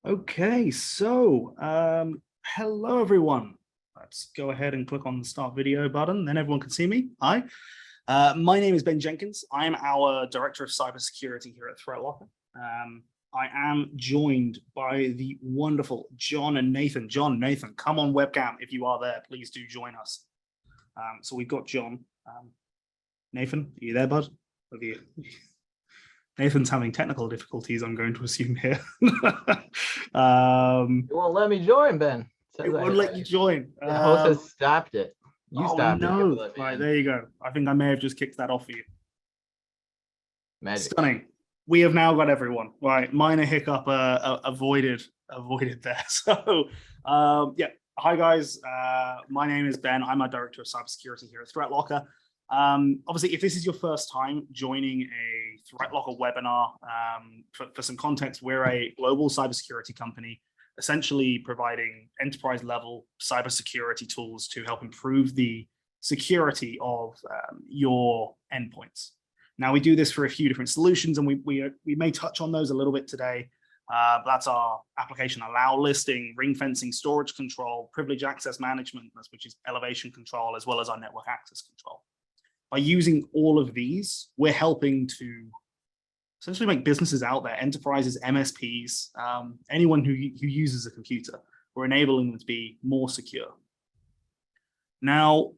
Okay, so hello everyone. Let's go ahead and click on the start video button, then everyone can see me. Hi, my name is Ben Jenkins. I am our Director of Cybersecurity here at ThreatLocker. I am joined by the wonderful John and Nathan. John, Nathan, come on webcam if you are there. Please do join us. So we've got John. Nathan, are you there, bud? Have you... Nathan's having technical difficulties, I'm going to assume here. It won't let me join, Ben. It won't let you join. The host has stopped it. You stopped it. Right, there you go. I think I may have just kicked that off for you. Magic. Stunning. We have now got everyone. Right, minor hiccup avoided there. So, yeah. Hi, guys. My name is Ben. I'm a Director of Cybersecurity here at ThreatLocker. Obviously, if this is your first time joining a ThreatLocker webinar, for some context, we're a global cybersecurity company, essentially providing enterprise level cybersecurity tools to help improve the security of your endpoints. Now, we do this for a few different solutions, and we may touch on those a little bit today. That's our application Allowlisting, ring-fencing, storage control, privilege access management, which is elevation control, as well as our network access control. By using all of these, we're helping to essentially make businesses out there, enterprises, MSPs, anyone who uses a computer, we're enabling them to be more secure. Now,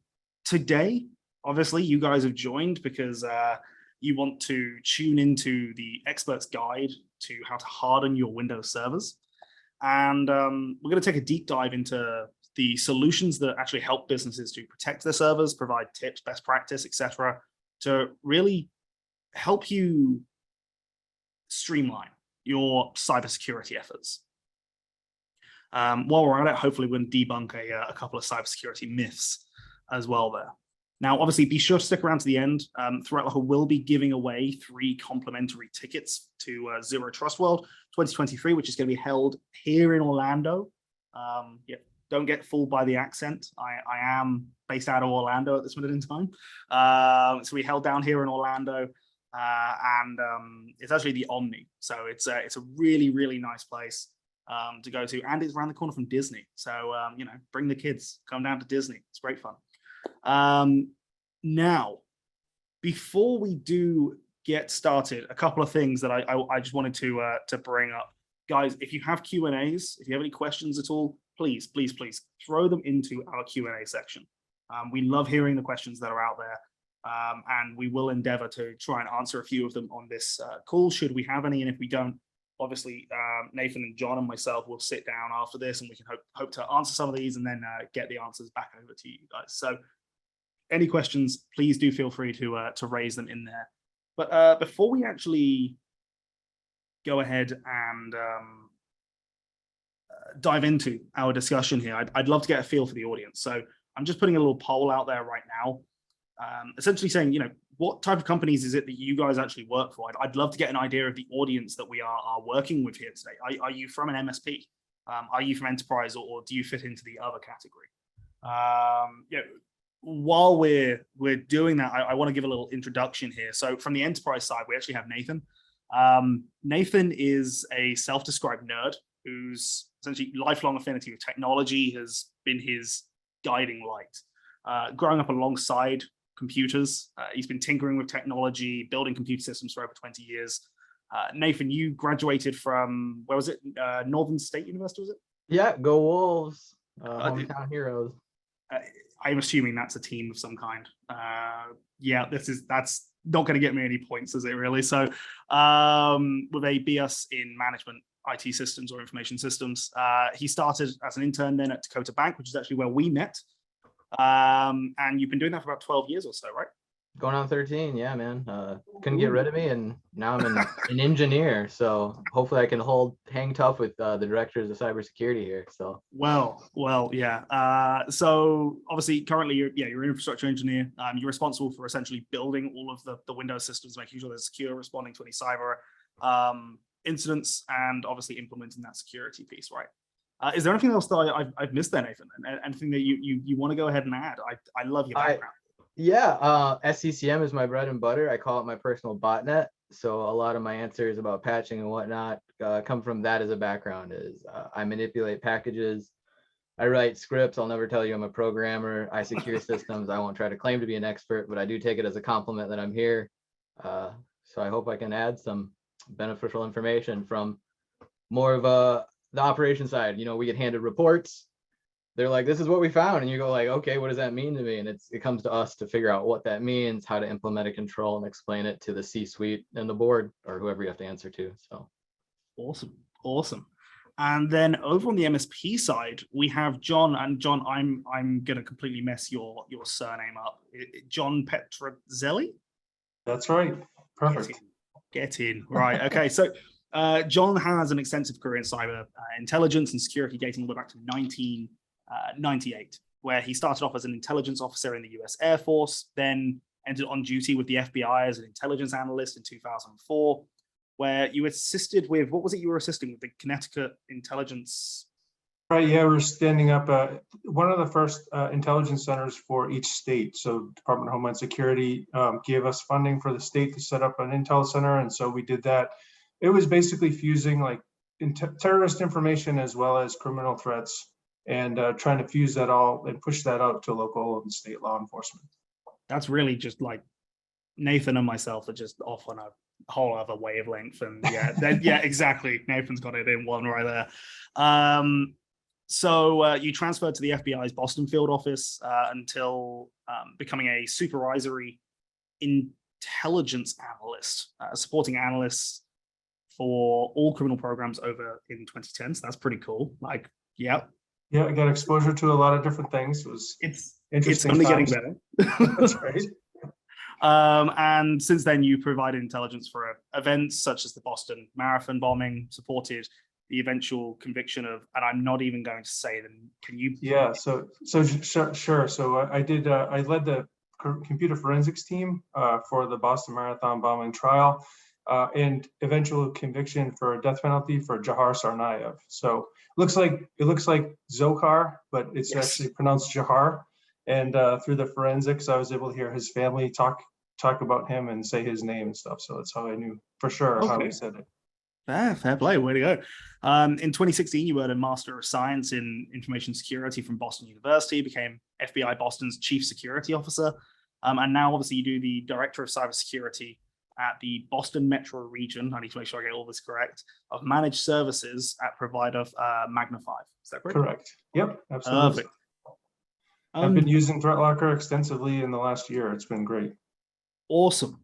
today, obviously, you guys have joined because you want to tune into the expert's guide to how to harden your Windows servers. And we're going to take a deep dive into the solutions that actually help businesses to protect their servers, provide tips, best practice, etc., to really help you streamline your cybersecurity efforts. While we're at it, hopefully we're going to debunk a couple of cybersecurity myths as well there. Now, obviously, be sure to stick around to the end. ThreatLocker will be giving away 3 complimentary tickets to Zero Trust World 2023, which is going to be held here in Orlando. Yeah, don't get fooled by the accent. I am based out of Orlando at this minute in time. So we held down here in Orlando, and it's actually the Omni. So it's a really, really nice place to go to, and it's around the corner from Disney. So you know, bring the kids, come down to Disney. It's great fun. Now, before we do get started, a couple of things that I just wanted to bring up. Guys, if you have Q&As, if you have any questions at all, please throw them into our Q&A section. We love hearing the questions that are out there, and we will endeavor to try and answer a few of them on this call, should we have any. And if we don't, obviously, Nathan and John and myself will sit down after this, and we can hope to answer some of these and then get the answers back over to you guys. So any questions, please do feel free to raise them in there. But before we actually go ahead and dive into our discussion here, I'd love to get a feel for the audience. So I'm just putting a little poll out there right now, essentially saying, you know, what type of companies is it that you guys actually work for? I'd love to get an idea of the audience that we are working with here today. Are you from an MSP? Are you from enterprise, or do you fit into the other category? You know, while we're doing that, I want to give a little introduction here. So from the enterprise side, we actually have Nathan. Nathan is a self-described nerd whose essentially lifelong affinity with technology has been his guiding light. Growing up alongside computers, he's been tinkering with technology, building computer systems for over 20 years. Nathan, you graduated from, where was it? Northern State University, was it? Yeah, go Wolves, hometown heroes. I'm assuming that's a team of some kind. Yeah, that's not going to get me any points, is it really? So with a BS in management, IT systems or information systems, he started as an intern then at Dacotah Bank, which is actually where we met. And you've been doing that for about 12 years or so, right? Going on 13, yeah, man. Couldn't get rid of me, and now I'm an engineer. So hopefully I can hang tough with the directors of cybersecurity here. So well, yeah. So obviously, currently you're an infrastructure engineer. You're responsible for essentially building all of the Windows systems, making sure they're secure, responding to any cyber incidents, and obviously implementing that security piece, right? Is there anything else that I've missed there, Nathan? Anything that you want to go ahead and add? I love your background. Yeah, SCCM is my bread and butter. I call it my personal botnet. So a lot of my answers about patching and whatnot come from that as a background. Is I manipulate packages, I write scripts. I'll never tell you I'm a programmer. I secure systems. I won't try to claim to be an expert, but I do take it as a compliment that I'm here. So I hope I can add some beneficial information from more of the operation side. You know, we get handed reports. They're like, this is what we found. And you go like, okay, what does that mean to me? And it comes to us to figure out what that means, how to implement a control and explain it to the C-suite and the board or whoever you have to answer to. So awesome. Awesome. And then over on the MSP side, we have John. And John, I'm gonna completely mess your surname up. John Petrozzelli? That's right. Perfect. Get in. Right. Okay. So John has an extensive career in cyber intelligence and security dating back to 1998, where he started off as an intelligence officer in the US Air Force, then entered on duty with the FBI as an intelligence analyst in 2004, where you assisted with, what was it you were assisting with? The Connecticut intelligence? Right, yeah, we're standing up one of the first intelligence centers for each state. So Department of Homeland Security gave us funding for the state to set up an intel center, and so we did that. It was basically fusing like terrorist information as well as criminal threats, and trying to fuse that all and push that out to local and state law enforcement. That's really just like Nathan and myself are just off on a whole other wavelength, and yeah, exactly. Nathan's got it in one right there. So you transferred to the FBI's Boston field office until becoming a supervisory intelligence analyst, supporting analysts for all criminal programs over in 2010. So that's pretty cool. Like, yeah. Yeah, I got exposure to a lot of different things. It's interesting. It's only times. getting better. That's right. And since then, you provided intelligence for events such as the Boston Marathon bombing, supported the eventual conviction of, and I'm not even going to say them. Can you? Yeah. So sure. So I did. I led the computer forensics team for the Boston Marathon bombing trial, and eventual conviction for a death penalty for Jahar Sarnaev. So it looks like Zohar, but it's actually pronounced Jahar. And through the forensics, I was able to hear his family talk about him and say his name and stuff. So that's how I knew for sure how he said it. Fair play, way to go. In 2016, you earned a Master of Science in Information Security from Boston University, became FBI Boston's Chief Security Officer, and now obviously you do the Director of Cybersecurity at the Boston Metro region. I need to make sure I get all this correct, of managed services at provider Magna 5. Is that correct? Correct. Yep, absolutely. Perfect. I've been using ThreatLocker extensively in the last year. It's been great. Awesome.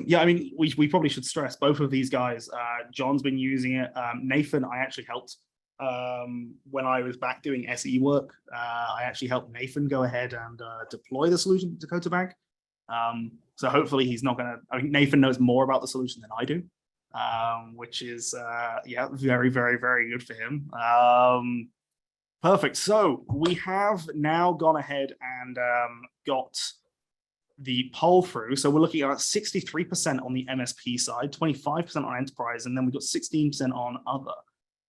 Yeah, I mean, we probably should stress both of these guys. John's been using it. Nathan, I actually helped when I was back doing SE work. I actually helped Nathan go ahead and deploy the solution to Dacotah Bank. So hopefully he's not going to, I mean, Nathan knows more about the solution than I do, which is, very, very, very good for him. Perfect. So we have now gone ahead and got the poll through. So we're looking at 63% on the MSP side, 25% on enterprise, and then we've got 16% on other.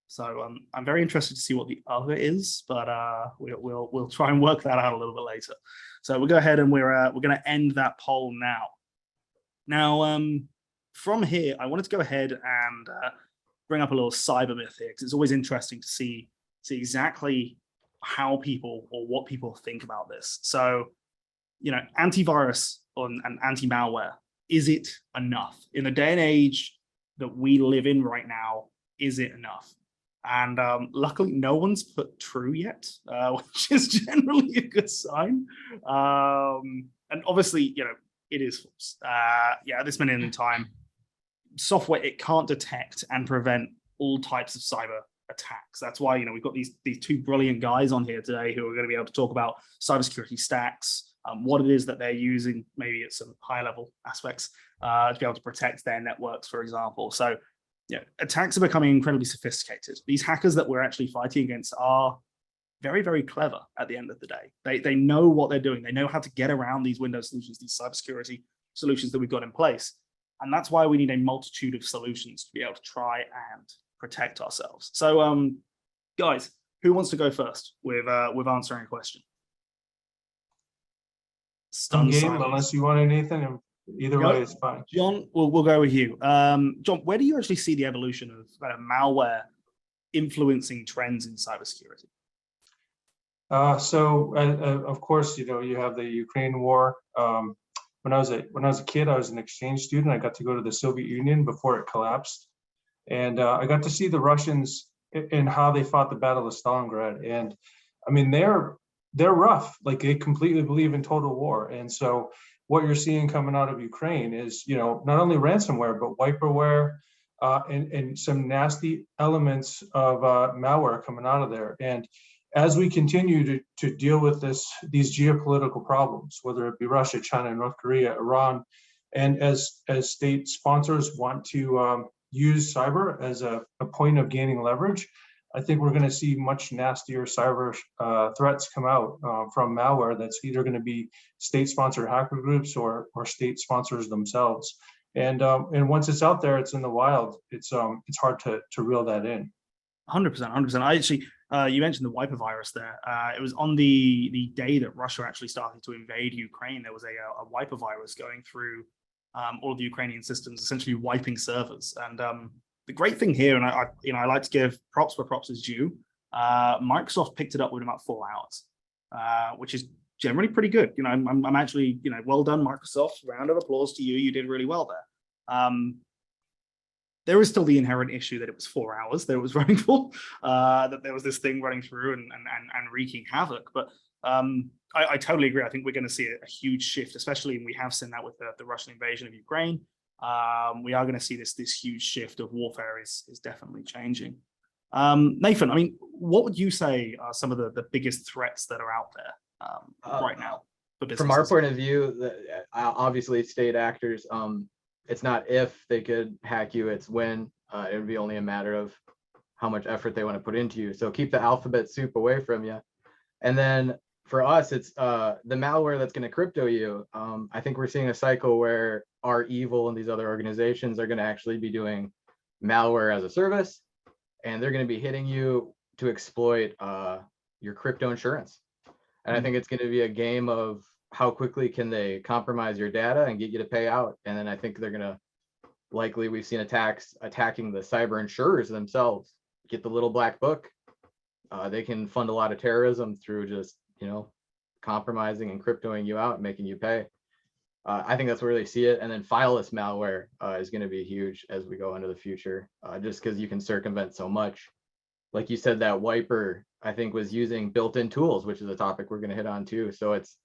So I'm very interested to see what the other is, but we'll try and work that out a little bit later. So we'll go ahead and we're going to end that poll now. Now, from here, I wanted to go ahead and bring up a little cyber myth here, because it's always interesting to see exactly how people or what people think about this. So, you know, antivirus and anti-malware, is it enough? In the day and age that we live in right now, is it enough? And luckily, no one's put true yet, which is generally a good sign. And obviously, you know, it is false. At this minute in time, software, it can't detect and prevent all types of cyber attacks. That's why, you know, we've got these two brilliant guys on here today who are going to be able to talk about cybersecurity stacks, what it is that they're using, maybe at some high level aspects, to be able to protect their networks, for example. So, yeah, attacks are becoming incredibly sophisticated. These hackers that we're actually fighting against are very, very clever at the end of the day. They know what they're doing. They know how to get around these Windows solutions, these cybersecurity solutions that we've got in place. And that's why we need a multitude of solutions to be able to try and protect ourselves. So, guys, who wants to go first with answering a question? Stun game, unless you want it, Nathan. Either way is fine. John, we'll go with you. John, where do you actually see the evolution of kind of malware influencing trends in cybersecurity? Of course, you have the Ukraine war. When I was a kid, I was an exchange student. I got to go to the Soviet Union before it collapsed, and I got to see the Russians and how they fought the Battle of Stalingrad. And I mean, they're rough. Like, they completely believe in total war. And so what you're seeing coming out of Ukraine is, not only ransomware, but wiperware, and some nasty elements of malware coming out of there. And as we continue to deal with these geopolitical problems, whether it be Russia, China, North Korea, Iran, and as state sponsors want to use cyber as a point of gaining leverage, I think we're going to see much nastier cyber threats come out from malware that's either going to be state-sponsored hacker groups or state sponsors themselves. And once it's out there, it's in the wild. It's hard to reel that in. 100%. I actually, you mentioned the wiper virus there. It was on the day that Russia actually started to invade Ukraine. There was a wiper virus going through all of the Ukrainian systems, essentially wiping servers. And the great thing here, and I like to give props where props is due. Microsoft picked it up within about 4 hours, which is generally pretty good. I'm actually, well done, Microsoft. Round of applause to you. You did really well there. There is still the inherent issue that it was 4 hours that it was running for, that there was this thing running through and wreaking havoc. But I totally agree. I think we're going to see a huge shift, especially, and we have seen that with the Russian invasion of Ukraine. We are going to see this huge shift of warfare is definitely changing. Nathan, I mean, what would you say are some of the biggest threats that are out there right now for businesses? From our point of view, obviously state actors, it's not if they could hack you, it's when. It would be only a matter of how much effort they want to put into you. So keep the alphabet soup away from you. And then for us, it's the malware that's going to crypto you. I think we're seeing a cycle where REvil and these other organizations are going to actually be doing malware as a service, and they're going to be hitting you to exploit your crypto insurance. And I think it's going to be a game of how quickly can they compromise your data and get you to pay out. And then I think they're going to likely, we've seen attacks attacking the cyber insurers themselves. Get the little black book. They can fund a lot of terrorism through just, compromising and cryptoing you out and making you pay. I think that's where they see it. And then fileless malware is going to be huge as we go into the future, just because you can circumvent so much. Like you said, that wiper, I think, was using built-in tools, which is a topic we're going to hit on too. So it's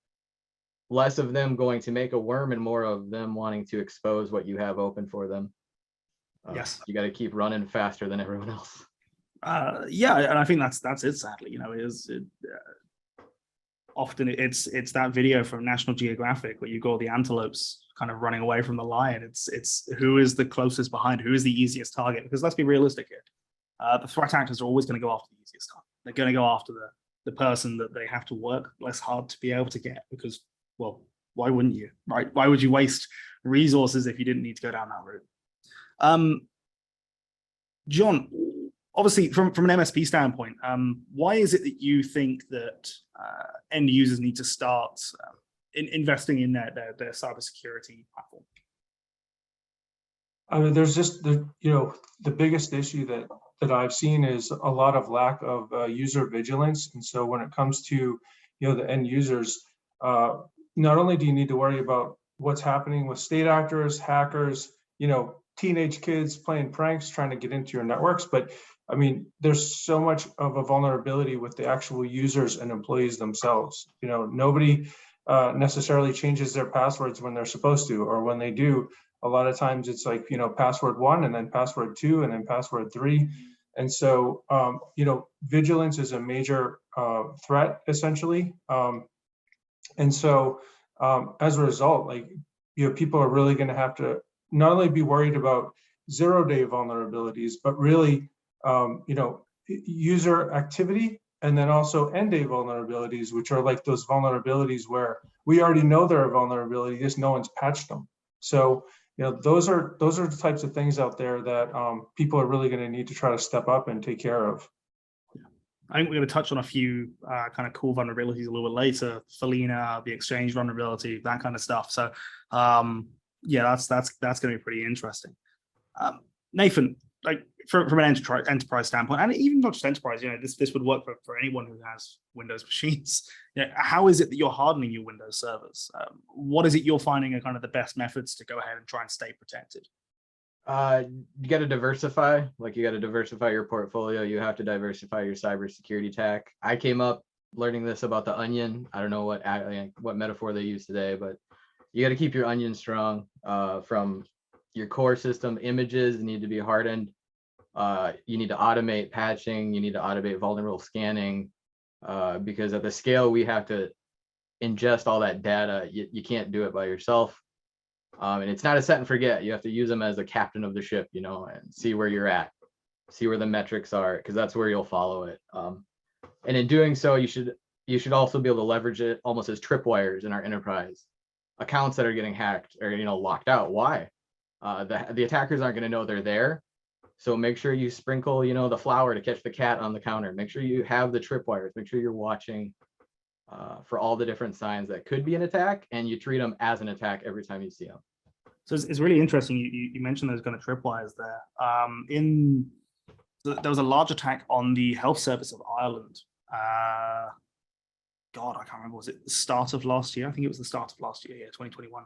less of them going to make a worm and more of them wanting to expose what you have open for them. Yes, you got to keep running faster than everyone else. Yeah, and I think that's it. Sadly, often it's that video from National Geographic where you got all the antelopes kind of running away from the lion. It's who is the closest behind, who is the easiest target? Because let's be realistic here. The threat actors are always going to go after the easiest target. They're going to go after the person that they have to work less hard to be able to get, because, well, why wouldn't you, right? Why would you waste resources if you didn't need to go down that route? John, obviously, from an MSP standpoint, why is it that you think that end users need to start investing in their cybersecurity platform? I mean, there's just the biggest issue that I've seen is a lot of lack of user vigilance. And so when it comes to the end users, not only do you need to worry about what's happening with state actors, hackers, teenage kids playing pranks trying to get into your networks, but I mean, there's so much of a vulnerability with the actual users and employees themselves. Nobody necessarily changes their passwords when they're supposed to, or when they do, a lot of times it's like, password 1 and then password 2 and then password 3. And so, vigilance is a major threat, essentially. And so as a result, people are really going to have to not only be worried about 0-day vulnerabilities, but really, user activity, and then also end-day vulnerabilities, which are like those vulnerabilities where we already know they're a vulnerability, just no one's patched them. So, those are the types of things out there that people are really going to need to try to step up and take care of. I think we're going to touch on a few kind of cool vulnerabilities a little bit later. Felina, the exchange vulnerability, that kind of stuff. So Yeah, that's going to be pretty interesting. Nathan, like from an enterprise standpoint, and even not just enterprise, this would work for anyone who has Windows machines. How is it that you're hardening your Windows servers? What is it you're finding are kind of the best methods to go ahead and try and stay protected? You got to diversify. Like, you got to diversify your portfolio. You have to diversify your cybersecurity tech. I came up learning this about the onion. I don't know what metaphor they use today, but you got to keep your onion strong. From your core system, images need to be hardened. You need to automate patching. You need to automate vulnerable scanning, because at the scale we have to ingest all that data, you can't do it by yourself. And it's not a set and forget. You have to use them as a captain of the ship, and see where you're at, see where the metrics are, because that's where you'll follow it. And in doing so, you should also be able to leverage it almost as tripwires in our enterprise. Accounts that are getting hacked are locked out. Why? The attackers aren't going to know they're there. So make sure you sprinkle the flour to catch the cat on the counter. Make sure you have the tripwires. Make sure you're watching for all the different signs that could be an attack, and you treat them as an attack every time you see them. So it's really interesting. You mentioned those kind of tripwires there. There was a large attack on the health service of Ireland. God, I can't remember. Was it the start of last year? I think it was the start of last year, 2021.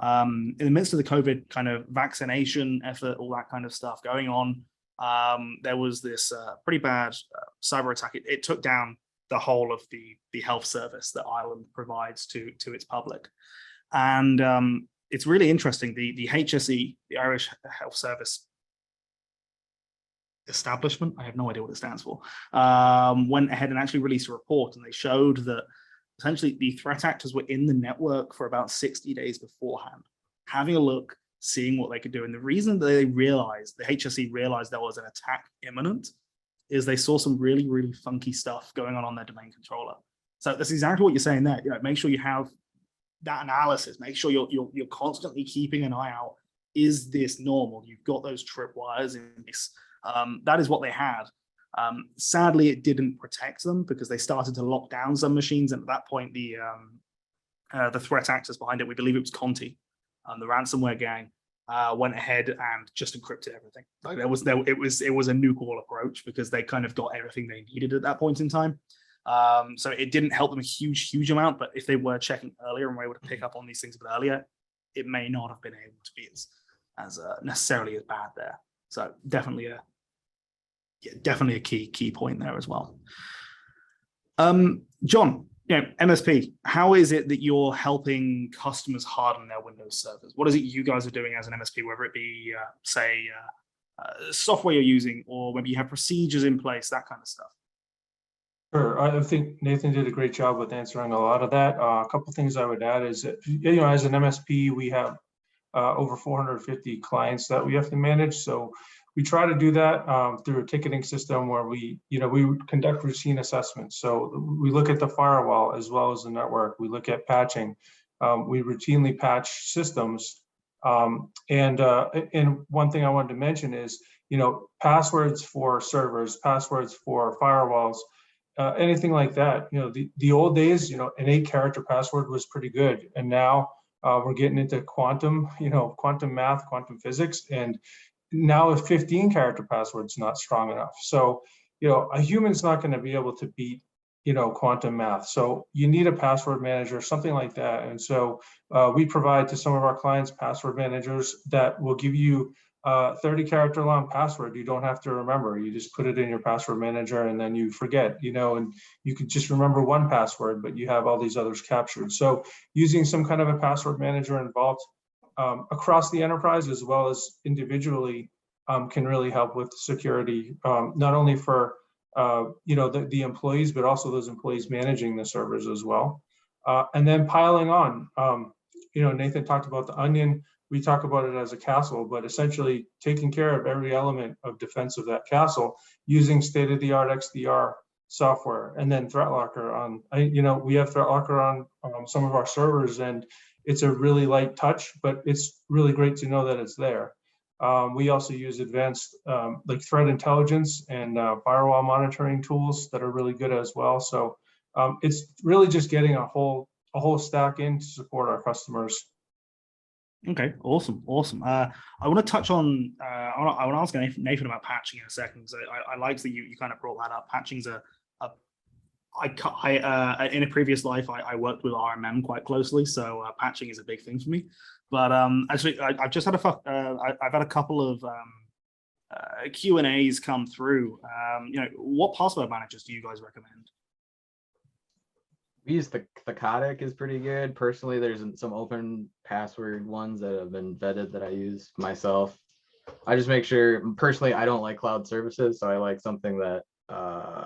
In the midst of the COVID kind of vaccination effort, all that kind of stuff going on, there was this pretty bad cyber attack. It took down the whole of the health service that Ireland provides to its public. And it's really interesting. The HSE, the Irish Health Service Establishment, I have no idea what it stands for, went ahead and actually released a report, and they showed that essentially the threat actors were in the network for about 60 days beforehand, having a look, seeing what they could do. And the reason the HSE realized there was an attack imminent, is they saw some really, really funky stuff going on their domain controller. So that's exactly what you're saying there. Make sure you have that analysis. Make sure you're constantly keeping an eye out. Is this normal? You've got those tripwires in this. That is what they had. Sadly, it didn't protect them because they started to lock down some machines, and at that point, the threat actors behind it, we believe it was Conti, the ransomware gang, went ahead and just encrypted everything. Like it was a nuke all approach because they kind of got everything they needed at that point in time. So it didn't help them a huge amount, but if they were checking earlier and were able to pick up on these things a bit earlier, it may not have been able to be as necessarily as bad there. So definitely a key point there as well. John, MSP, how is it that you're helping customers harden their Windows servers? What is it you guys are doing as an MSP, whether it be, say, software you're using, or maybe you have procedures in place, that kind of stuff? Sure. I think Nathan did a great job with answering a lot of that. A couple things I would add is that, as an MSP, we have over 450 clients that we have to manage. So we try to do that through a ticketing system where we conduct routine assessments. So we look at the firewall as well as the network. We look at patching. We routinely patch systems. And one thing I wanted to mention is, passwords for servers, passwords for firewalls, anything like that. The old days, an 8-character password was pretty good, and now we're getting into quantum math, quantum physics, and now a 15-character password's not strong enough. So, a human's not going to be able to beat, quantum math. So you need a password manager, something like that. And so we provide to some of our clients password managers that will give you 30-character long password you don't have to remember. You just put it in your password manager and then you forget, and you could just remember one password, but you have all these others captured. So using some kind of a password manager involved across the enterprise as well as individually can really help with security, not only for the employees, but also those employees managing the servers as well. And then piling on, Nathan talked about the onion. We talk about it as a castle, but essentially taking care of every element of defense of that castle using state-of-the-art XDR software. And then ThreatLocker we have ThreatLocker on some of our servers, and it's a really light touch, but it's really great to know that it's there. We also use advanced like threat intelligence and firewall monitoring tools that are really good as well. So it's really just getting a whole stack in to support our customers. Okay, awesome, awesome. I want to touch on. I want to ask Nathan about patching in a second. So I like that you kind of brought that up. Patching's in a previous life I worked with RMM quite closely, so patching is a big thing for me. But actually, I've just had I've had a couple of Q&As come through. What password managers do you guys recommend? We use the Dacotah is pretty good. Personally, there's some open password ones that have been vetted that I use myself. I just make sure, personally, I don't like cloud services, so I like something that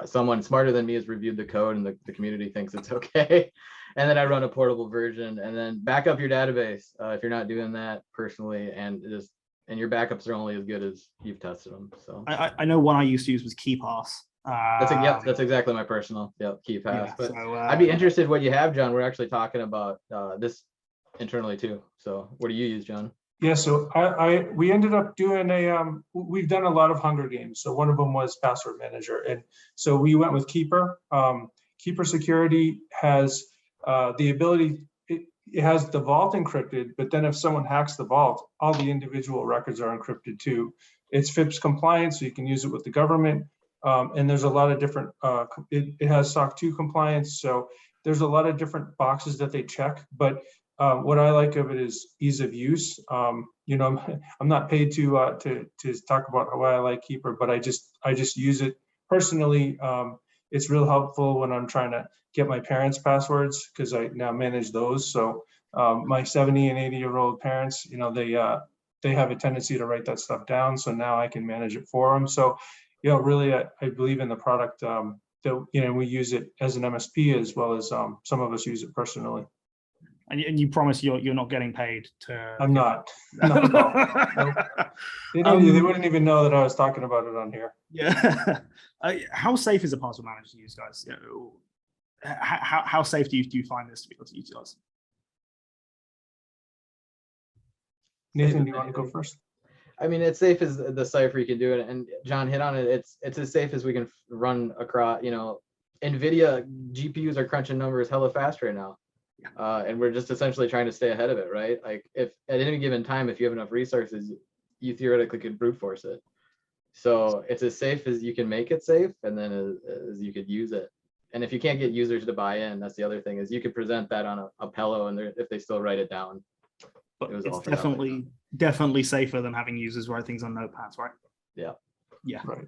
someone smarter than me has reviewed the code and the community thinks it's okay. And then I run a portable version and then back up your database if you're not doing that personally, and your backups are only as good as you've tested them. So I know one I used to use was KeyPass. That's exactly my personal KeyPass. Yeah, but so, I'd be interested what you have, John. We're actually talking about this internally too. So what do you use, John? Yeah, so we ended up doing we've done a lot of Hunger Games. So one of them was password manager. And so we went with Keeper. Keeper Security has the ability, it has the vault encrypted, but then if someone hacks the vault, all the individual records are encrypted too. It's FIPS compliant, so you can use it with the government. And there's a lot of different, it has SOC 2 compliance. So there's a lot of different boxes that they check, but what I like of it is ease of use. I'm not paid to talk about why I like Keeper, but I just use it personally. It's real helpful when I'm trying to get my parents' passwords because I now manage those. So my 70 and 80-year-old parents, they have a tendency to write that stuff down. So now I can manage it for them. So, really, I believe in the product that, we use it as an MSP as well as some of us use it personally. And you promise you're not getting paid to? I'm not. Not at all. Nope. They wouldn't even know that I was talking about it on here. Yeah. How safe is a password manager to use, guys? How safe do you find this to be able to utilize? Nathan, do you want to go first? I mean, it's safe as the cipher you can do it, and John hit on it. It's as safe as we can run across. NVIDIA GPUs are crunching numbers hella fast right now. And we're just essentially trying to stay ahead of it, right? Like if at any given time, if you have enough resources, you theoretically could brute force it. So it's as safe as you can make it safe, and then as you could use it. And if you can't get users to buy in, that's the other thing, is you could present that on a pillow, and if they still write it down. But it's definitely safer than having users write things on notepads, right? Yeah. Yeah. Right.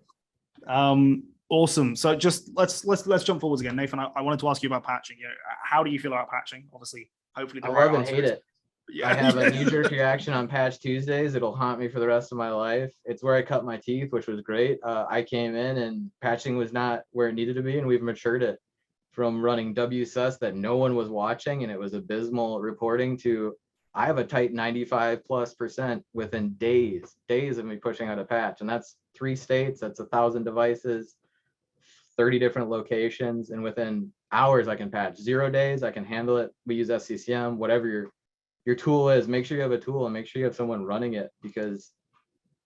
Awesome. So just let's jump forwards again, Nathan. I wanted to ask you about patching. How do you feel about patching? Obviously, hopefully I love and hate it. Yeah. I have a knee-jerk reaction on Patch Tuesdays. It'll haunt me for the rest of my life. It's where I cut my teeth, which was great. I came in and patching was not where it needed to be, and we've matured it from running WSUS that no one was watching, and it was abysmal reporting, to I have a tight 95+% within days of me pushing out a patch, and that's 3 states, that's 1,000 devices, 30 different locations, and within hours I can patch. 0 days I can handle it. We use SCCM, whatever your tool is. Make sure you have a tool and make sure you have someone running it, because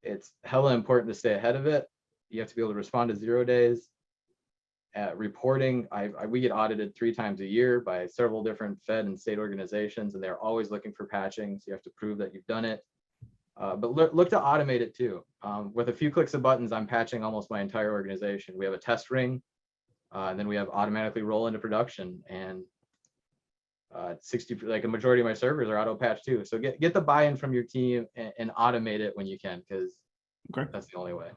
it's hella important to stay ahead of it. You have to be able to respond to 0 days. At reporting, we get audited 3 times a year by several different Fed and state organizations, and they're always looking for patching, so you have to prove that you've done it. But look to automate it too. With a few clicks of buttons, I'm patching almost my entire organization. We have a test ring, and then we have automatically roll into production, and 60, like a majority of my servers are auto patch too. So get the buy-in from your team and automate it when you can, because that's the only way.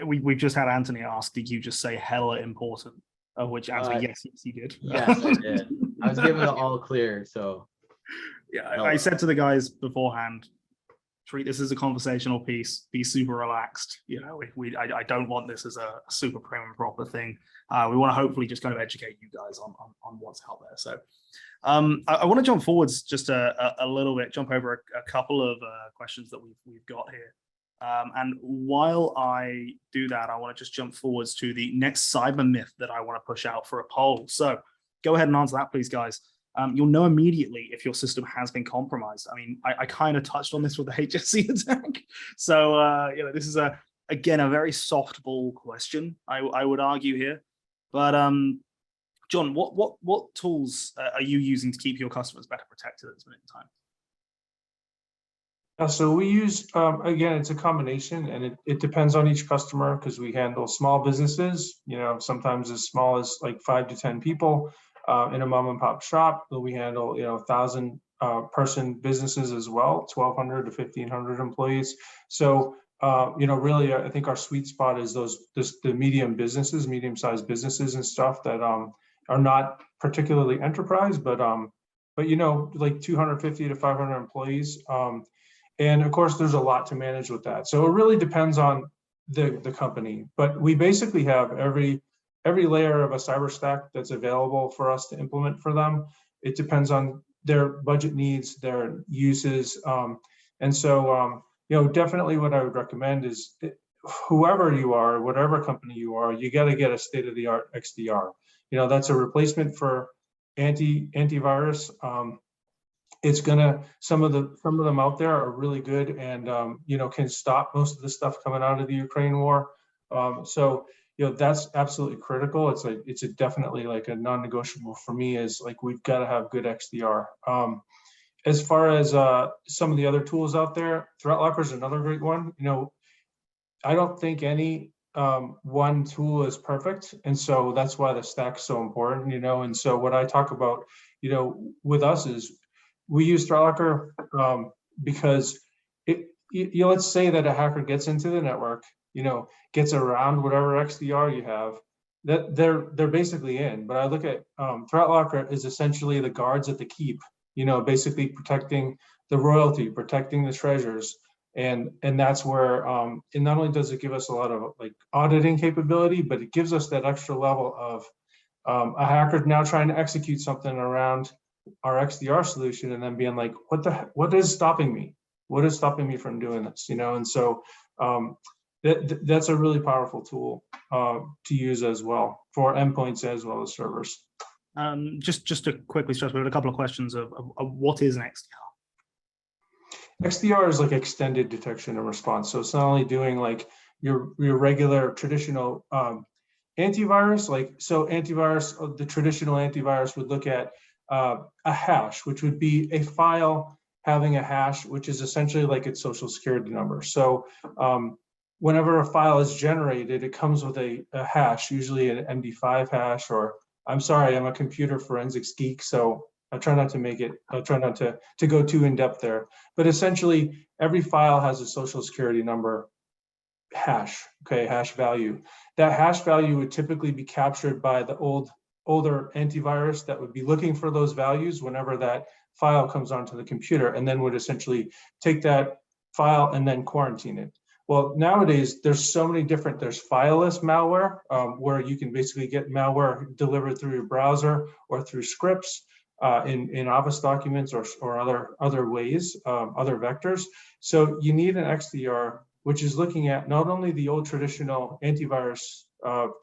We've just had Anthony ask, did you just say hella important? Of which Anthony, yes, he did. Yes, I did. I was given the all clear, so. Yeah, I said to the guys beforehand, treat this as a conversational piece, be super relaxed. I don't want this as a super prim and proper thing. We want to hopefully just kind of educate you guys on what's out there. So I want to jump forwards just a little bit, jump over a couple of questions that we've got here. And while I do that, I want to just jump forwards to the next cyber myth that I want to push out for a poll. So go ahead and answer that, please, guys. You'll know immediately if your system has been compromised. I mean, I kind of touched on this with the HSC attack. So, this is again, a very softball question, I would argue here. But John, what tools are you using to keep your customers better protected at this minute in time? So we use, again, it's a combination, and it depends on each customer, because we handle small businesses, sometimes as small as like 5 to 10 people in a mom and pop shop. But we handle, 1,000 person businesses as well, 1,200 to 1,500 employees. So, really, I think our sweet spot is the medium-sized businesses and stuff that are not particularly enterprise, but like 250 to 500 employees. And of course, there's a lot to manage with that. So it really depends on the company. But we basically have every layer of a cyber stack that's available for us to implement for them. It depends on their budget needs, their uses. And so, definitely what I would recommend is whoever you are, whatever company you are, you got to get a state-of-the-art XDR. That's a replacement for antivirus. It's gonna, some of them out there are really good and can stop most of the stuff coming out of the Ukraine war. So that's absolutely critical. It's definitely like a non-negotiable for me, is like we've got to have good XDR. As far as some of the other tools out there, ThreatLocker is another great one. I don't think any one tool is perfect, and so that's why the stack's so important. And so what I talk about with us is we use ThreatLocker because let's say that a hacker gets into the network, gets around whatever XDR you have, that they're basically in. But I look at ThreatLocker is essentially the guards at the keep, basically protecting the royalty, protecting the treasures. And that's where it not only does it give us a lot of like auditing capability, but it gives us that extra level of a hacker now trying to execute something around our XDR solution and then being like, what is stopping me? What is stopping me from doing this? And so that's a really powerful tool to use as well for endpoints as well as servers. Just to quickly stress, we have a couple of questions of what is an XDR? XDR is like extended detection and response. So it's not only doing like your regular traditional antivirus, the traditional antivirus would look at a hash, which would be a file having a hash, which is essentially like its social security number. So whenever a file is generated, it comes with a hash, usually an MD5 hash, or I'm sorry, I'm a computer forensics geek, so I'll try not to go too in depth there. But essentially, every file has a social security number hash, hash value. That hash value would typically be captured by the older antivirus that would be looking for those values whenever that file comes onto the computer, and then would essentially take that file and then quarantine it. Well, nowadays, there's so many different, there's fileless malware, where you can basically get malware delivered through your browser or through scripts in Office documents or other ways, other vectors. So you need an XDR, which is looking at not only the old traditional antivirus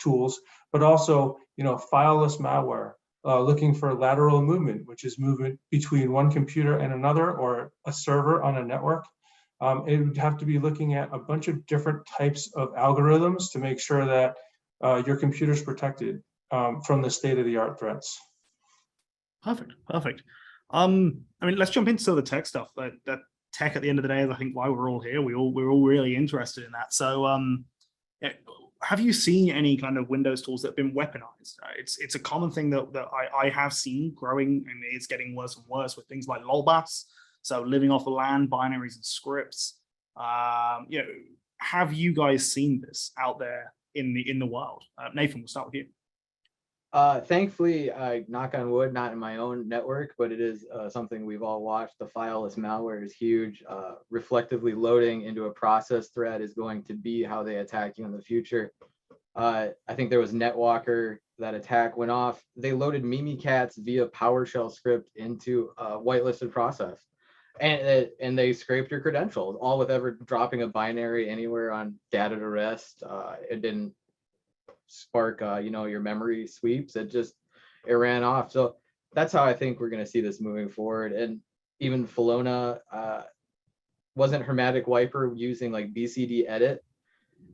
tools, but also fileless malware, looking for lateral movement, which is movement between one computer and another or a server on a network. It would have to be looking at a bunch of different types of algorithms to make sure that your computer is protected from the state-of-the-art threats. Perfect. I mean, let's jump into some of the tech stuff. That tech at the end of the day is, I think, why we're all here. We're all really interested in that. So, have you seen any kind of Windows tools that have been weaponized? It's a common thing that I have seen growing, and it's getting worse and worse with things like lolbas. So living off the land, binaries and scripts. Have you guys seen this out there in the wild? Nathan, we'll start with you. Thankfully, knock on wood, not in my own network, but it is something we've all watched. The fileless malware is huge. Reflectively loading into a process thread is going to be how they attack you in the future. I think there was NetWalker, that attack went off. They loaded Mimikatz via PowerShell script into a whitelisted process. And they scraped your credentials, all with ever dropping a binary anywhere on data to rest. It didn't spark your memory sweeps. It ran off. So that's how I think we're going to see this moving forward. And even Felona wasn't Hermetic Wiper using like BCD edit,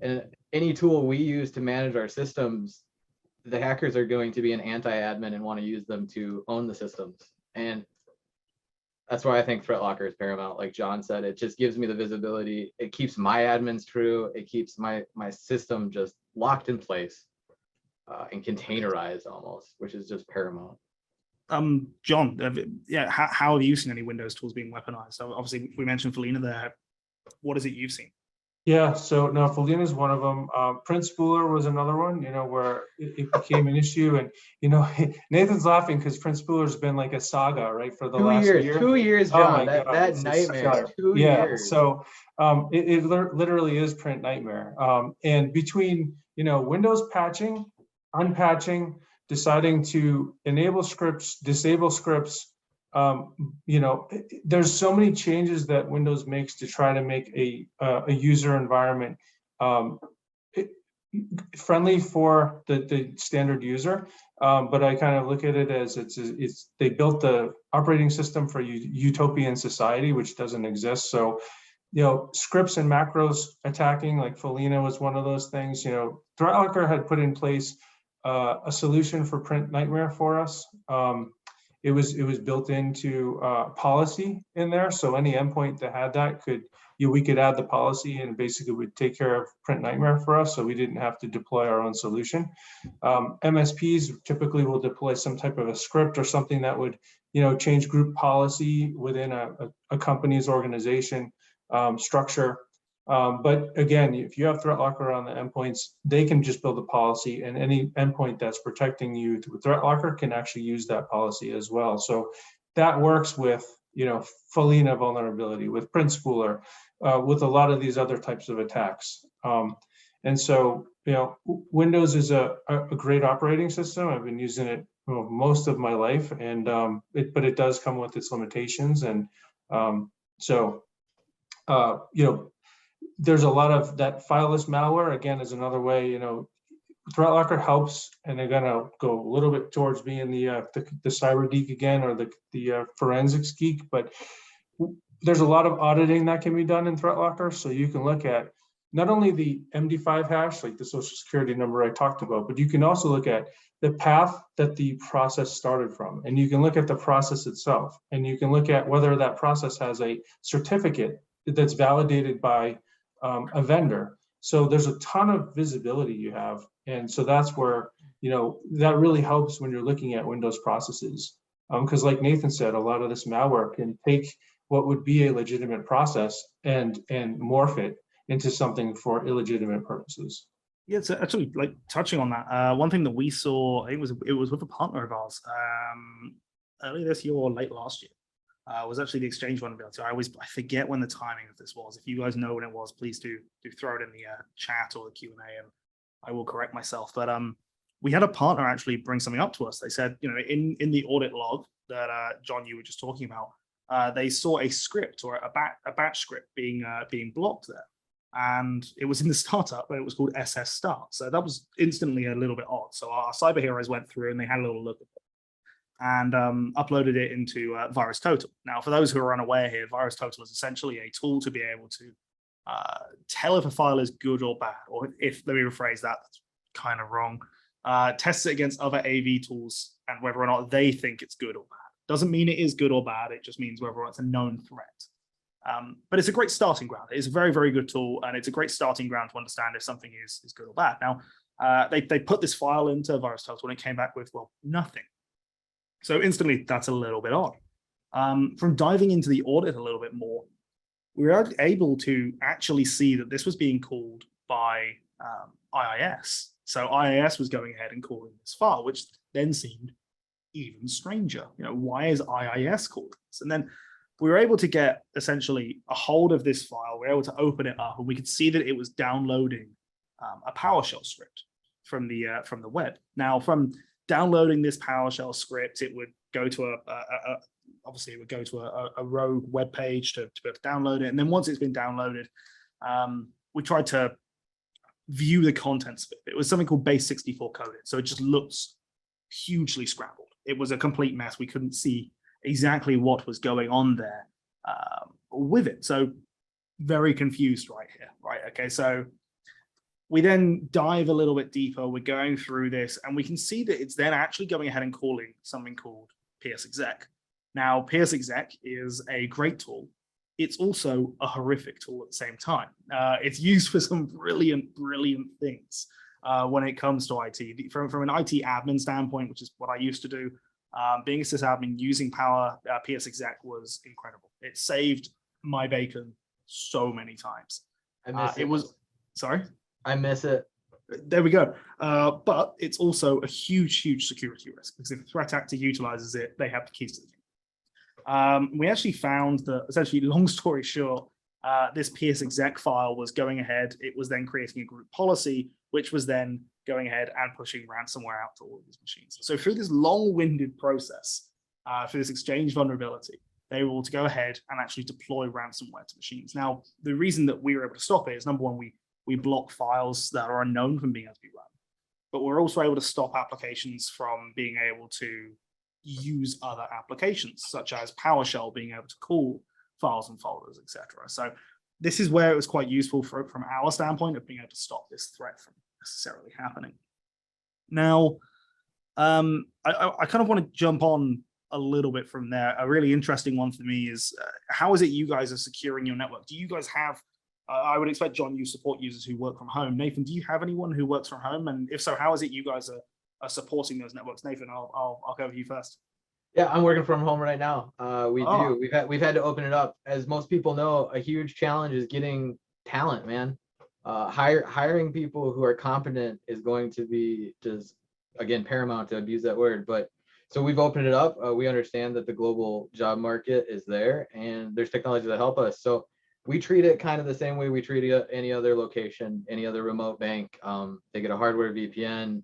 and any tool we use to manage our systems, the hackers are going to be an anti-admin and want to use them to own the systems. And that's why I think ThreatLocker is paramount. Like John said, it just gives me the visibility. It keeps my admins true. It keeps my system just locked in place and containerized almost, which is just paramount. John, yeah, how have you seen any Windows tools being weaponized? So obviously we mentioned Felina there. What is it you've seen? Yeah, so no, Felina is one of them. Print Spooler was another one, where it became an issue. And, Nathan's laughing because Print Spooler's been like a saga, right, for the last year. 2 years, Oh John, my that God, nightmare, 2 yeah, years. so it literally is print nightmare. And between, Windows patching, unpatching, deciding to enable scripts, disable scripts, there's so many changes that Windows makes to try to make a user environment friendly for the standard user. But I kind of look at it as they built the operating system for utopian society, which doesn't exist. So, scripts and macros attacking, like Felina was one of those things. ThreatLocker had put in place a solution for print nightmare for us. It was built into policy in there, so any endpoint that had that we could add the policy and basically would take care of print nightmare for us, so we didn't have to deploy our own solution. MSPs typically will deploy some type of a script or something that would change group policy within a company's organization structure. But again, if you have ThreatLocker on the endpoints, they can just build a policy, and any endpoint that's protecting you with ThreatLocker can actually use that policy as well. So that works with, Felina vulnerability, with Print Spooler, with a lot of these other types of attacks. And so, Windows is a great operating system. I've been using it most of my life, and but it does come with its limitations. And there's a lot of that fileless malware, again, is another way, ThreatLocker helps, and they're gonna go a little bit towards being the cyber geek again, or the forensics geek, but there's a lot of auditing that can be done in ThreatLocker. So you can look at not only the MD5 hash, like the social security number I talked about, but you can also look at the path that the process started from, and you can look at the process itself, and you can look at whether that process has a certificate that's validated by a vendor. So there's a ton of visibility you have. And so that's where, that really helps when you're looking at Windows processes. Because like Nathan said, a lot of this malware can take what would be a legitimate process and morph it into something for illegitimate purposes. Yeah, so actually, like touching on that, one thing that we saw, I think it was with a partner of ours early this year or late last year. Was actually the exchange vulnerability. I forget when the timing of this was. If you guys know when it was, please do throw it in the chat or the Q&A, and I will correct myself. But we had a partner actually bring something up to us. They said, in the audit log that John, you were just talking about, they saw a script or a batch script being blocked there, and it was in the startup, but it was called SS start. So that was instantly a little bit odd. So our cyber heroes went through and they had a little look at it and uploaded it into VirusTotal. Now, for those who are unaware here, VirusTotal is essentially a tool to be able to tell if a file is good or bad, or if, let me rephrase that, that's kind of wrong, tests it against other AV tools and whether or not they think it's good or bad. Doesn't mean it is good or bad, it just means whether or not it's a known threat. But it's a great starting ground. It's a very, very good tool, and it's a great starting ground to understand if something is good or bad. Now, they put this file into VirusTotal and it came back with, well, nothing. So instantly, that's a little bit odd. From diving into the audit a little bit more, we were able to actually see that this was being called by IIS. So IIS was going ahead and calling this file, which then seemed even stranger. Why is IIS calling this? And then we were able to get essentially a hold of this file. We were able to open it up, and we could see that it was downloading a PowerShell script from the web. Now, from downloading this PowerShell script, it would go to obviously it would go to a rogue web page to be able to download it. And then once it's been downloaded, we tried to view the contents of it. It was something called base64 coded. So it just looks hugely scrambled. It was a complete mess. We couldn't see exactly what was going on there with it. So very confused right here, right? Okay, so we then dive a little bit deeper. We're going through this, and we can see that it's then actually going ahead and calling something called PSExec. Now, PSExec is a great tool. It's also a horrific tool at the same time. It's used for some brilliant things when it comes to IT. From an IT admin standpoint, which is what I used to do, being a sysadmin using Power PSExec was incredible. It saved my bacon so many times. I miss it. It was, sorry? I miss it. There we go. But it's also a huge security risk, because if a threat actor utilizes it, they have the keys to the kingdom. We actually found that, essentially, long story short, this PSExec file was going ahead. It was then creating a group policy, which was then going ahead and pushing ransomware out to all of these machines. So through this long-winded process, for this exchange vulnerability, they were able to go ahead and actually deploy ransomware to machines. Now, the reason that we were able to stop it is, number one, we block files that are unknown from being able to be run, but we're also able to stop applications from being able to use other applications, such as PowerShell being able to call files and folders, etc. So this is where it was quite useful from our standpoint of being able to stop this threat from necessarily happening. Now, I kind of want to jump on a little bit from there. A really interesting one for me is how is it you guys are securing your network? Do you guys have, I would expect, John, you support users who work from home. Nathan, do you have anyone who works from home? And if so, how is it you guys are supporting those networks? Nathan, I'll go with you first. Yeah, I'm working from home right now. We Oh. do. We've had to open it up. As most people know, a huge challenge is getting talent, man. Hiring people who are competent is going to be just, again, paramount, to abuse that word. But so we've opened it up. We understand that the global job market is there, and there's technology that help us. So we treat it kind of the same way we treat any other location, any other remote bank. They get a hardware VPN.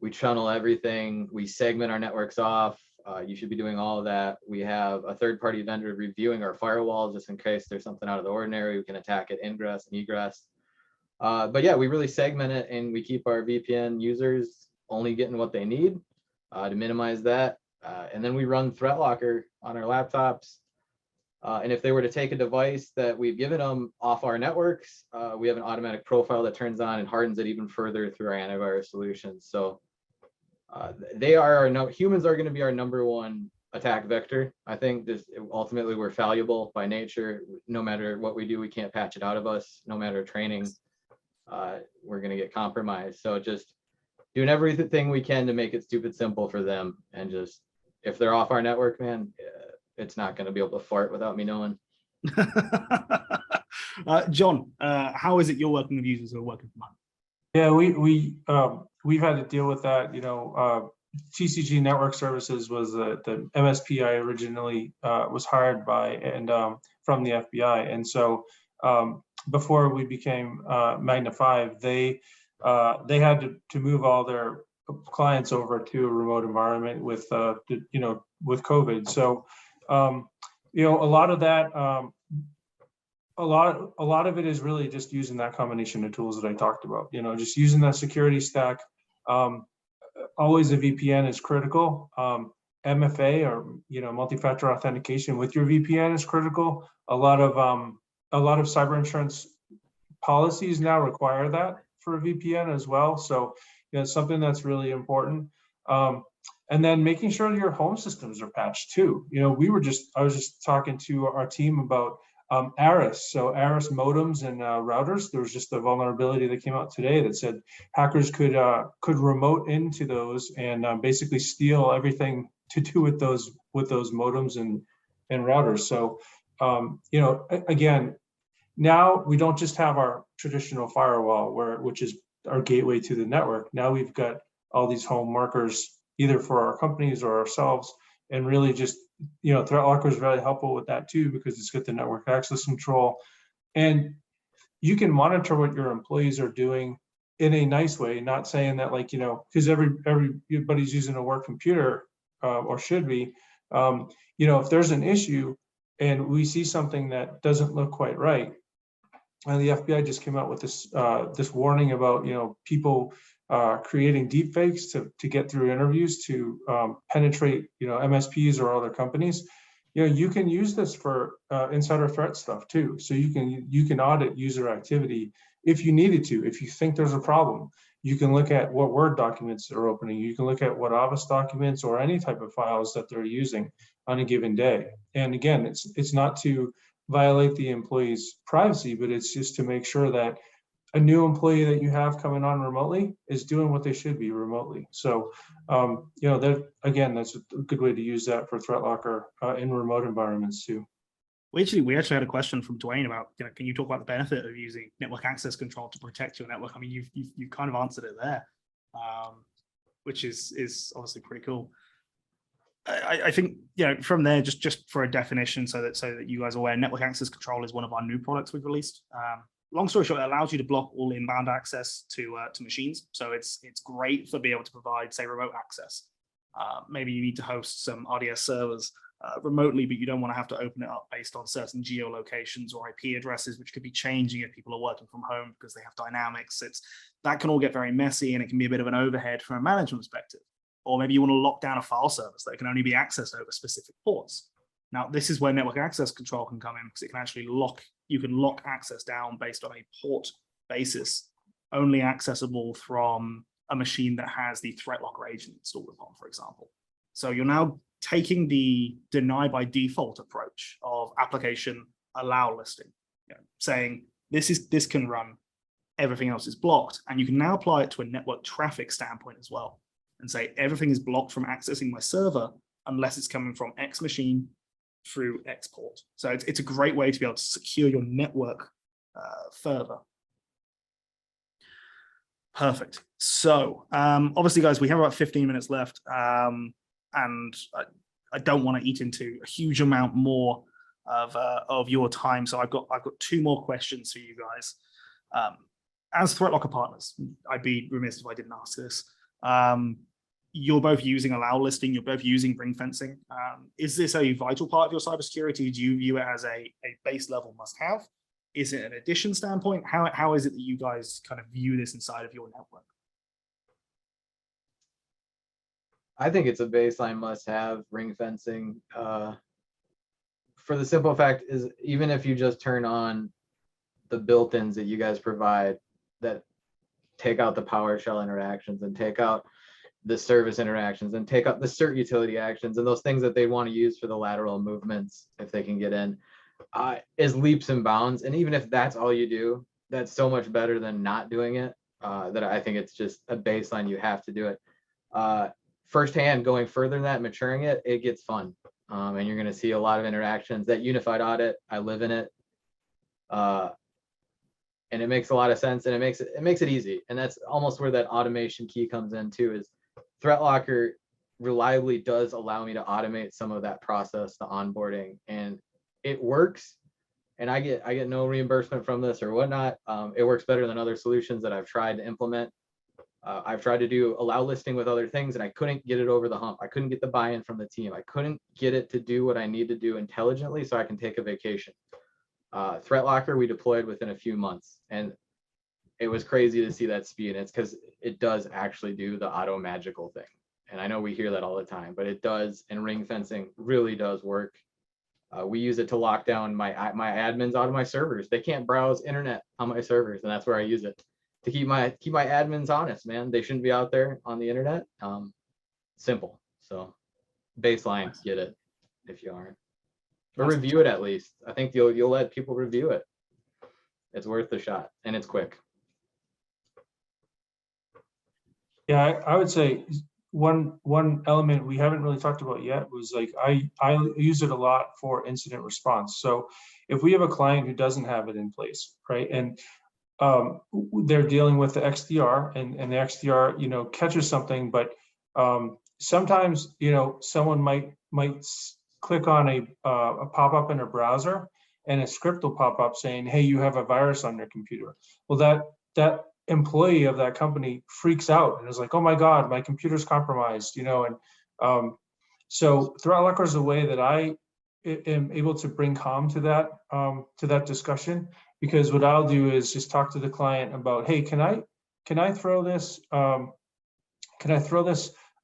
We channel everything. We segment our networks off. You should be doing all of that. We have a third-party vendor reviewing our firewalls just in case there's something out of the ordinary. We can attack it ingress and egress. But yeah, we really segment it, and we keep our VPN users only getting what they need to minimize that. And then we run ThreatLocker on our laptops. And if they were to take a device that we've given them off our networks, we have an automatic profile that turns on and hardens it even further through our antivirus solutions. So humans are going to be our number-one attack vector. I think this, ultimately, we're fallible by nature. No matter what we do, we can't patch it out of us. No matter training, we're going to get compromised. So just doing everything we can to make it stupid simple for them, and just, if they're off our network, man, it's not going to be able to fart without me knowing. John, how is it you're working with users who are working from home? Yeah, we've had to deal with that. You know, TCG Network Services was the MSP I originally was hired by, and from the FBI. And so before we became Magna 5, they had to move all their clients over to a remote environment with with COVID. So you know, a lot of that. A lot of it is really just using that combination of tools that I talked about. You know, just using that security stack. Always a VPN is critical. MFA, or multi-factor authentication with your VPN is critical. A lot of cyber insurance policies now require that for a VPN as well. So it's something that's really important. And then making sure your home systems are patched too. You know, I was just talking to our team about ARIS. So ARIS modems and routers. There was just a vulnerability that came out today that said hackers could remote into those and basically steal everything to do with those modems and routers. So again, now we don't just have our traditional firewall which is our gateway to the network. Now we've got all these home markers, either for our companies or ourselves, and really just, ThreatLocker is very helpful with that too, because it's got the network access control, and you can monitor what your employees are doing in a nice way. Not saying that, like, because everybody's using a work computer or should be. If there's an issue and we see something that doesn't look quite right, and the FBI just came out with this warning about people creating deep fakes to get through interviews to penetrate MSPs or other companies. You can use this for insider threat stuff too. So you can audit user activity if you needed to. If you think there's a problem, you can look at what Word documents they're opening. You can look at what Office documents or any type of files that they're using. on a given day. And again, it's not to violate the employee's privacy, but it's just to make sure that a new employee that you have coming on remotely is doing what they should be remotely. So, that again, that's a good way to use that for ThreatLocker in remote environments too. We actually had a question from Dwayne about, can you talk about the benefit of using network access control to protect your network? I mean, you've kind of answered it there, which is obviously pretty cool. I think, from there, just for a definition, so that you guys are aware, network access control is one of our new products we've released. Long story short, it allows you to block all inbound access to machines. So it's great for being able to provide, say, remote access. Maybe you need to host some RDS servers remotely, but you don't want to have to open it up based on certain geolocations or IP addresses, which could be changing if people are working from home because they have dynamics. That can all get very messy, and it can be a bit of an overhead from a management perspective. Or maybe you want to lock down a file service that can only be accessed over specific ports. Now, this is where network access control can come in, because it can actually you can lock access down based on a port basis, only accessible from a machine that has the ThreatLocker agent installed upon, for example. So you're now taking the deny by default approach of application allow listing, saying this can run, everything else is blocked, and you can now apply it to a network traffic standpoint as well, and say everything is blocked from accessing my server unless it's coming from X machine through export. So it's a great way to be able to secure your network further. Perfect. So obviously, guys, we have about 15 minutes left, and I don't want to eat into a huge amount more of your time. So I've got 2 more questions for you guys. As ThreatLocker partners, I'd be remiss if I didn't ask this. You're both using Allowlisting, you're both using RIngfencing. Is this a vital part of your cybersecurity? Do you view it as a base level must-have? Is it an addition standpoint? How is it that you guys kind of view this inside of your network? I think it's a baseline must-have, RIngfencing. For the simple fact is, even if you just turn on the built-ins that you guys provide that take out the PowerShell interactions and take out the service interactions and take out the cert utility actions and those things that they want to use for the lateral movements, if they can get in, is leaps and bounds. And even if that's all you do, that's so much better than not doing it, that I think it's just a baseline. You have to do it. Firsthand, going further than that, maturing it, it gets fun. And you're going to see a lot of interactions. That unified audit, I live in it. And it makes a lot of sense, and it makes it easy. And that's almost where that automation key comes in too, is ThreatLocker reliably does allow me to automate some of that process, the onboarding, and it works. And I get no reimbursement from this or whatnot. It works better than other solutions that I've tried to implement. I've tried to do Allowlisting with other things, and I couldn't get it over the hump. I couldn't get the buy-in from the team. I couldn't get it to do what I need to do intelligently so I can take a vacation. ThreatLocker we deployed within a few months, and it was crazy to see that speed. And it's because it does actually do the auto magical thing. And I know we hear that all the time, but it does. And RIngfencing really does work. We use it to lock down my admins out of my servers. They can't browse internet on my servers, and that's where I use it to keep my admins honest, man. They shouldn't be out there on the internet. Simple. So baseline, get it if you aren't. Or review it at least. I think you'll let people review it. It's worth the shot, and it's quick. Yeah, I would say one element we haven't really talked about yet was, like, I use it a lot for incident response. So if we have a client who doesn't have it in place, right, and they're dealing with the XDR, and the XDR catches something, but sometimes someone might click on a pop-up in a browser, and a script will pop up saying, hey, you have a virus on your computer. Well, that employee of that company freaks out and is like, oh my God, my computer's compromised, and so ThreatLocker is a way that I am able to bring calm to that discussion, because what I'll do is just talk to the client about, hey, can I throw this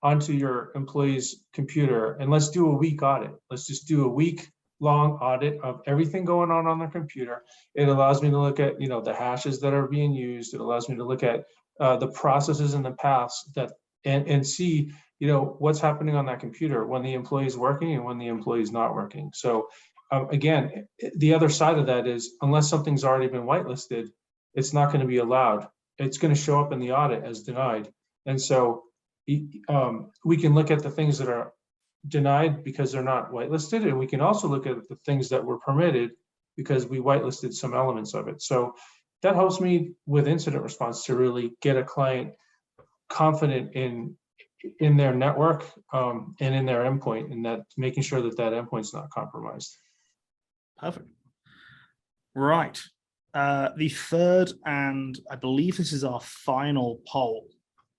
onto your employee's computer, and let's do a week audit. Let's just do a week-long audit of everything going on their computer. It allows me to look at the hashes that are being used. It allows me to look at the processes and the paths that and see, you know, what's happening on that computer when the employee is working and when the employee is not working. So again, the other side of that is, unless something's already been whitelisted, it's not going to be allowed. It's going to show up in the audit as denied. And so we can look at the things that are denied because they're not whitelisted, and we can also look at the things that were permitted because we whitelisted some elements of it. So that helps me with incident response to really get a client confident in their network and in their endpoint, and that making sure that that endpoint's not compromised. Perfect. Right. The third, and I believe this is our final poll,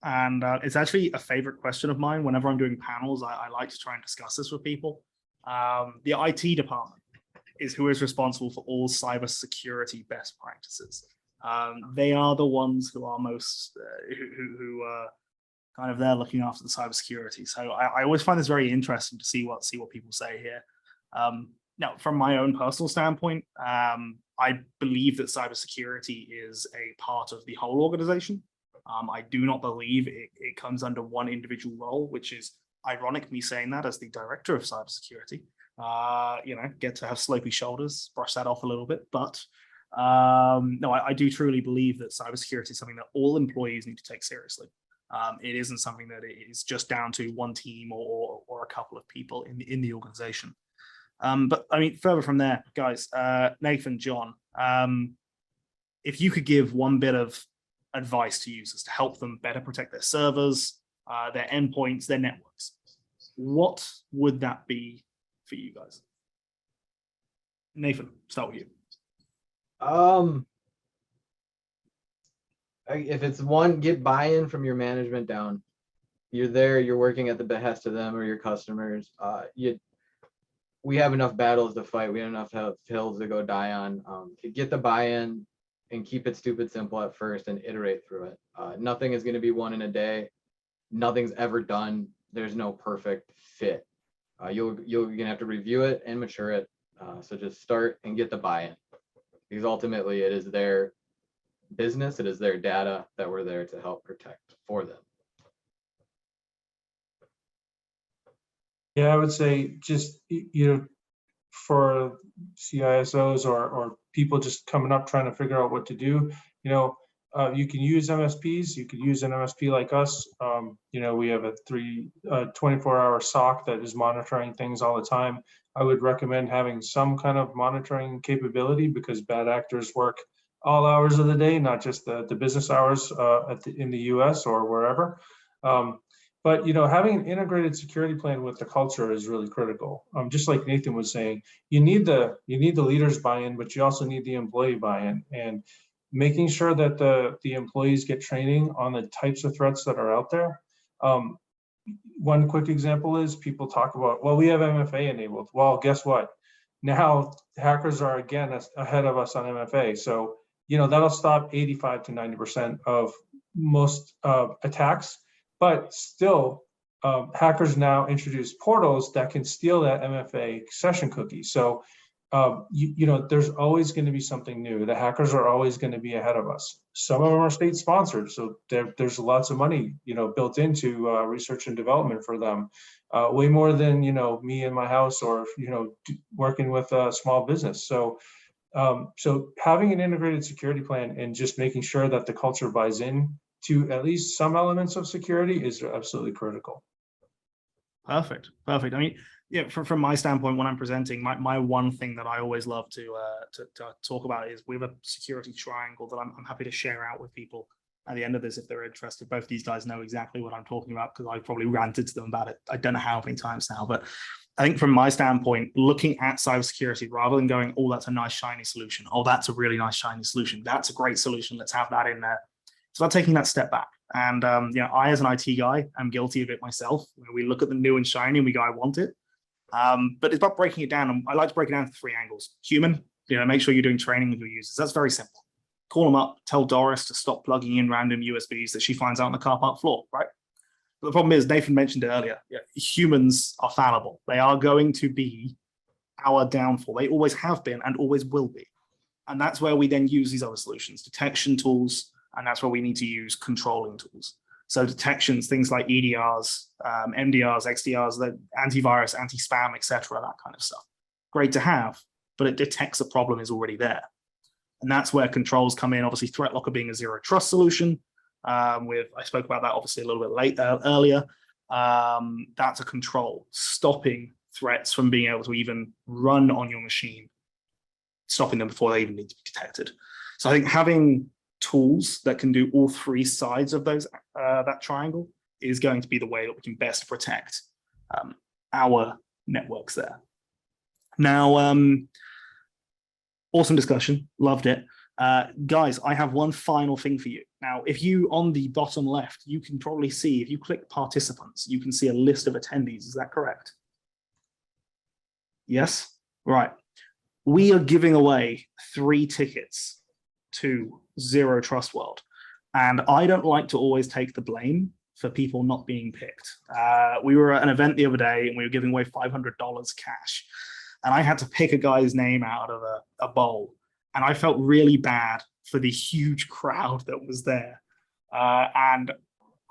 and it's actually a favorite question of mine. Whenever I'm doing panels, I like to try and discuss this with people. The IT department is who is responsible for all cybersecurity best practices. They are the ones who are most, who are kind of there looking after the cybersecurity. So I always find this very interesting to see what people say here. Now, from my own personal standpoint, I believe that cybersecurity is a part of the whole organization. I do not believe it comes under one individual role, which is ironic me saying that as the director of cybersecurity. You know, get to have slopey shoulders, brush that off a little bit. But no, I do truly believe that cybersecurity is something that all employees need to take seriously. It isn't something that is just down to one team or a couple of people in the organization. But I mean, further from there, guys, Nathan, John, if you could give one bit of advice to users to help them better protect their servers, their endpoints, their networks, what would that be for you guys? Nathan, start with you. If it's one, get buy-in from your management down. You're there, you're working at the behest of them or your customers. We have enough battles to fight. We have enough hills to go die on. Get the buy-in and keep it stupid simple at first and iterate through it. Nothing is going to be won in a day. Nothing's ever done. There's no perfect fit. You're going to have to review it and mature it. So just start and get the buy-in, because ultimately it is their business, it is their data that we're there to help protect for them. Yeah, I would say just, you know, for CISOs or people just coming up trying to figure out what to do, you know, you can use MSPs. You could use an MSP like us. You know, we have a 24-hour SOC that is monitoring things all the time. I would recommend having some kind of monitoring capability, because bad actors work all hours of the day, not just the business hours in the US or wherever. But, you know, having an integrated security plan with the culture is really critical. Just like Nathan was saying, you need the leaders buy-in, but you also need the employee buy-in, and making sure that the employees get training on the types of threats that are out there. One quick example is people talk about, well, we have MFA enabled. Well, guess what? Now hackers are again ahead of us on MFA. So, you know, that'll stop 85 to 90% of most attacks. But still, hackers now introduce portals that can steal that MFA session cookie. So, you know, there's always going to be something new. The hackers are always going to be ahead of us. Some of them are state sponsored, so there's lots of money, you know, built into research and development for them, way more than, you know, me in my house or, you know, working with a small business. So, so having an integrated security plan and just making sure that the culture buys in to at least some elements of security is absolutely critical. Perfect. I mean, yeah, from my standpoint, when I'm presenting, my one thing that I always love to talk about is we have a security triangle that I'm happy to share out with people at the end of this if they're interested. Both these guys know exactly what I'm talking about because I probably ranted to them about it. I don't know how many times now, but I think from my standpoint, looking at cybersecurity rather than going, oh, that's a nice shiny solution. Oh, that's a really nice shiny solution. That's a great solution. Let's have that in there. It's about taking that step back. And you know, I, as an IT guy, am guilty of it myself. We look at the new and shiny and we go, I want it. But it's about breaking it down. And I like to break it down to 3 angles. Human, you know, make sure you're doing training with your users. That's very simple. Call them up, tell Doris to stop plugging in random USBs that she finds out on the car park floor, right? But the problem is, Nathan mentioned it earlier, humans are fallible. They are going to be our downfall. They always have been and always will be. And that's where we then use these other solutions, detection tools, and that's where we need to use controlling tools. So detections, things like EDRs, MDRs, XDRs, the antivirus, anti-spam, etc., that kind of stuff. Great to have, but it detects a problem is already there. And that's where controls come in. Obviously, ThreatLocker being a zero trust solution. I spoke about that obviously a little bit earlier. That's a control, stopping threats from being able to even run on your machine, stopping them before they even need to be detected. So I think having tools that can do all three sides of those that triangle is going to be the way that we can best protect our networks there. Now, awesome discussion, loved it. Guys, I have one final thing for you. Now, if you, on the bottom left, you can probably see, if you click participants, you can see a list of attendees. Is that correct? Yes? Right. We are giving away 3 tickets to Zero Trust World. And I don't like to always take the blame for people not being picked. We were at an event the other day and we were giving away $500 cash. And I had to pick a guy's name out of a bowl. And I felt really bad for the huge crowd that was there. And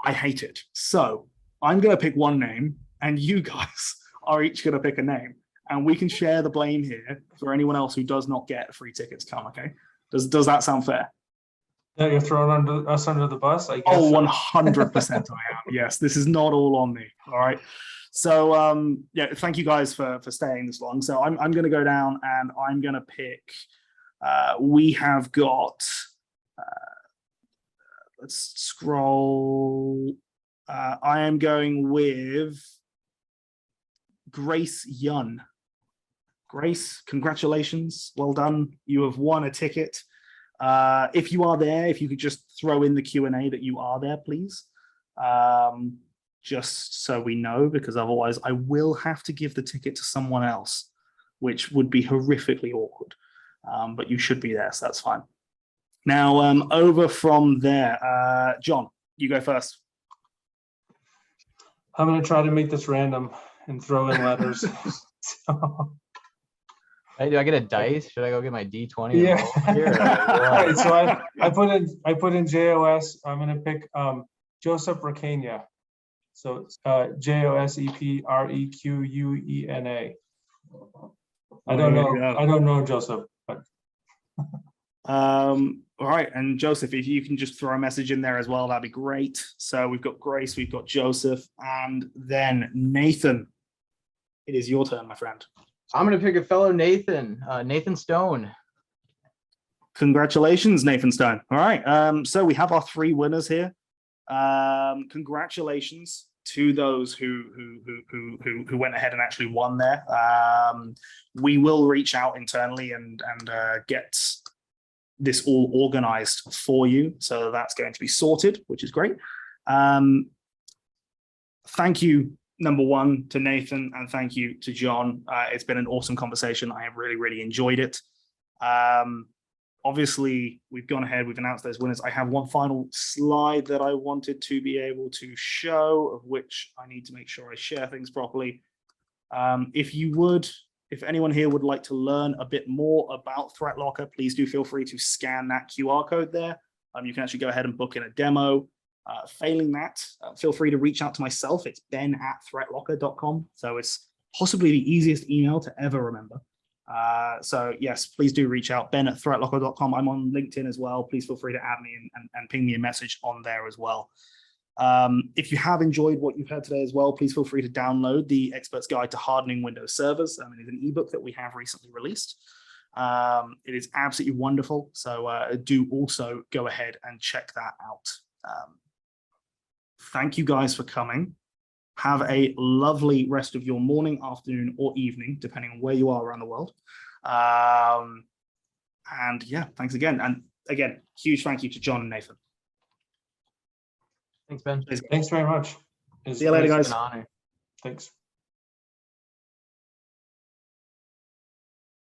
I hate it. So I'm going to pick one name and you guys are each going to pick a name. And we can share the blame here for anyone else who does not get free tickets come, okay? Does that sound fair? Yeah, you're throwing us under the bus, I guess. Oh, 100% I am. Yes, this is not all on me, all right? So, yeah, thank you guys for staying this long. So I'm going to go down and I'm going to pick, we have got, let's scroll. I am going with Grace Yun. Grace, congratulations. Well done. You have won a ticket. If you are there, if you could just throw in the Q&A that you are there, please. Just so we know, because otherwise I will have to give the ticket to someone else, which would be horrifically awkward. But you should be there, so that's fine. Now, over from there, John, you go first. I'm going to try to make this random and throw in letters. Hey, do I get a dice? Should I go get my D20? Yeah. Here, All right, so I put in JOS. I'm going to pick Joseph Requena. So JOSEPREQUENA. I don't know Joseph, but all right, and Joseph, if you can just throw a message in there as well, that'd be great. So we've got Grace, we've got Joseph, and then Nathan. It is your turn, my friend. I'm going to pick a fellow Nathan, Nathan Stone. Congratulations, Nathan Stone. All right, so we have our 3 winners here. Congratulations to those who went ahead and actually won there. We will reach out internally and get this all organized for you. So that's going to be sorted, which is great. Thank you, number 1, to Nathan, and thank you to John. It's been an awesome conversation. I have really, really enjoyed it. Obviously, we've gone ahead, we've announced those winners. I have one final slide that I wanted to be able to show, of which I need to make sure I share things properly. If anyone here would like to learn a bit more about ThreatLocker, please do feel free to scan that QR code there. You can actually go ahead and book in a demo. Failing that, feel free to reach out to myself. It's ben@threatlocker.com. So it's possibly the easiest email to ever remember. So yes, please do reach out, ben@threatlocker.com. I'm on LinkedIn as well. Please feel free to add me and ping me a message on there as well. If you have enjoyed what you've heard today as well, please feel free to download the Expert's Guide to Hardening Windows Servers. It is an ebook that we have recently released. It is absolutely wonderful. So do also go ahead and check that out. Thank you guys for coming. Have a lovely rest of your morning, afternoon, or evening, depending on where you are around the world. And yeah, thanks again. And again, huge thank you to John and Nathan. Thanks, Ben. Thanks very much. See you later, guys. It's an honor. Thanks.